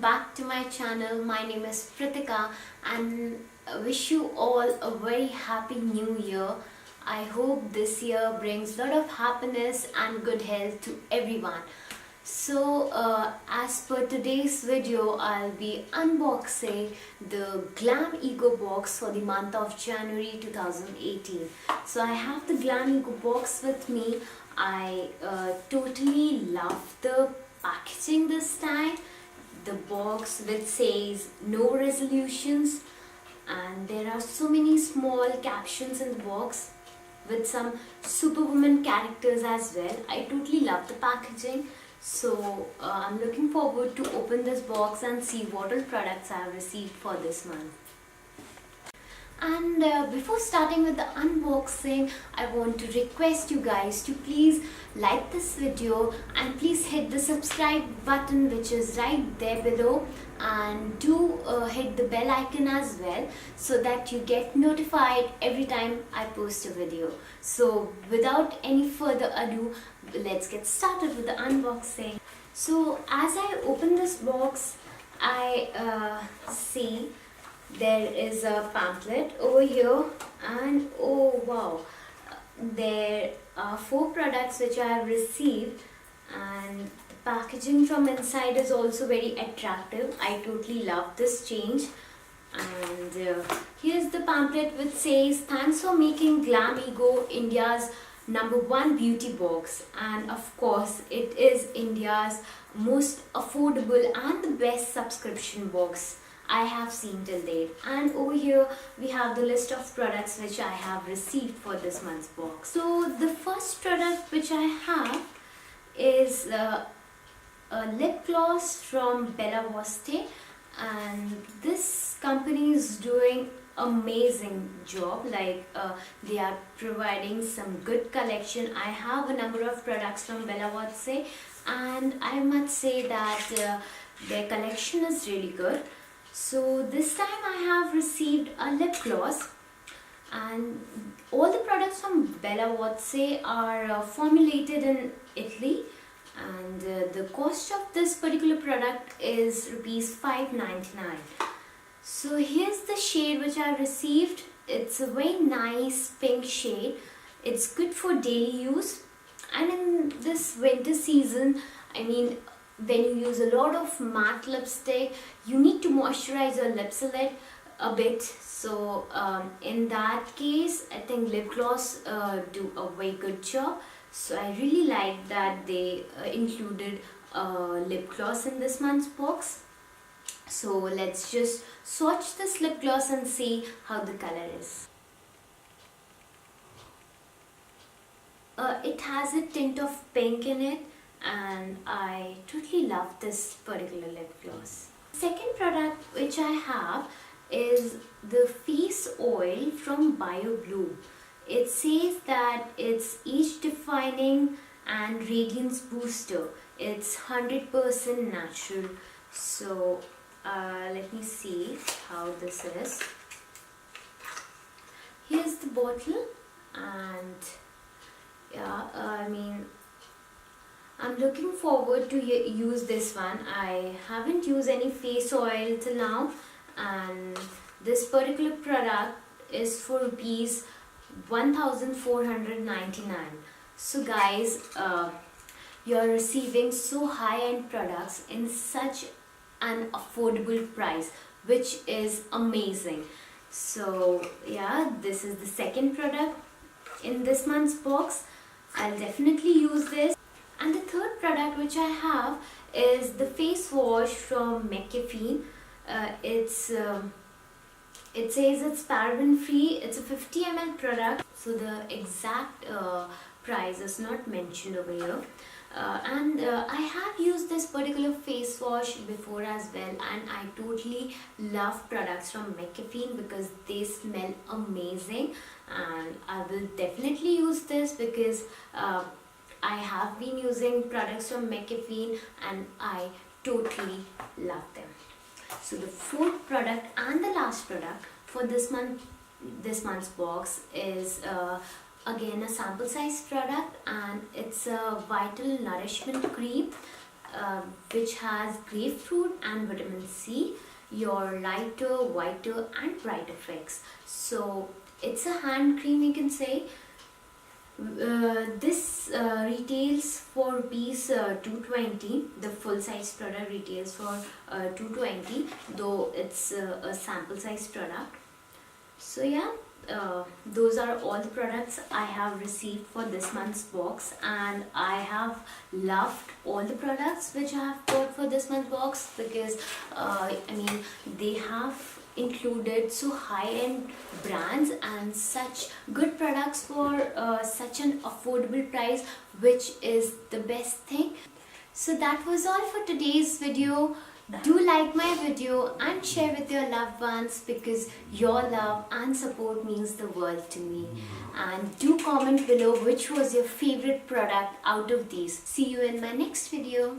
back to my channel. My name is Pritika and I wish you all a very happy new year. I hope this year brings a lot of happiness and good health to everyone. So as per today's video, I'll be unboxing the GlamEgo Box for the month of January 2018. So I have the GlamEgo Box with me. I totally love the packaging this time. The box which says no resolutions, and there are so many small captions in the box with some superwoman characters as well. I totally love the packaging. So I'm looking forward to open this box and see what all products I have received for this month. And before starting with the unboxing, I want to request you guys to please like this video and please hit the subscribe button which is right there below, and do hit the bell icon as well so that you get notified every time I post a video. So without any further ado, let's get started with the unboxing. So as I open this box, I see there is a pamphlet over here, and oh wow, there are 4 products which I have received, and the packaging from inside is also very attractive. I totally love this change. And here's the pamphlet which says, thanks for making GlamEgo India's #1 beauty box. And of course it is India's most affordable and the best subscription box I have seen till date. And over here we have the list of products which I have received for this month's box. So the first product which I have is a lip gloss from Voste, and this company is doing amazing job. Like they are providing some good collection. I have a number of products from Voste, and I must say that their collection is really good. So this time I have received a lip gloss, and all the products from Voste are formulated in Italy, and the cost of this particular product is rupees 5.99. So here's the shade which I received. It's a very nice pink shade. It's good for daily use, and in this winter season, I mean, when you use a lot of matte lipstick, you need to moisturize your lips a bit. So in that case, I think lip gloss do a very good job. So I really like that they included lip gloss in this month's box. So let's just swatch this lip gloss and see how the color is. It has a tint of pink in it, and I totally love this particular lip gloss. Second product which I have is the face oil from BIOBLOOM. It says that it's age defining and radiance booster. It's 100% natural. So let me see how this is. Here's the bottle, and yeah, I mean, I'm looking forward to use this one. I haven't used any face oil till now, and this particular product is for rupees 1,499. So guys, you're receiving so high-end products in such an affordable price, which is amazing. So yeah, this is the second product in this month's box. I'll definitely use this. And the third product which I have is the face wash from Caffeine. It says it's paraben free. It's a 50 ml product, so the exact price is not mentioned over here. I have used this particular face wash before as well, and I totally love products from Caffeine because they smell amazing, and I will definitely use this because I have been using products from Caffeine and I totally love them. So the fourth product and the last product for this month's box is again a sample size product, and it's a Vital Nourishment Cream. which has grapefruit and vitamin C, your lighter, whiter and brighter effects. So it's a hand cream, you can say. This retails for rupees 220. The full size product retails for 220, though it's a sample size product. So yeah, those are all the products I have received for this month's box, and I have loved all the products which I have bought for this month's box, because I mean, they have included so high-end brands and such good products for such an affordable price, which is the best thing. So that was all for today's video. Do like my video and share with your loved ones, because your love and support means the world to me. And do comment below which was your favorite product out of these. See you in my next video.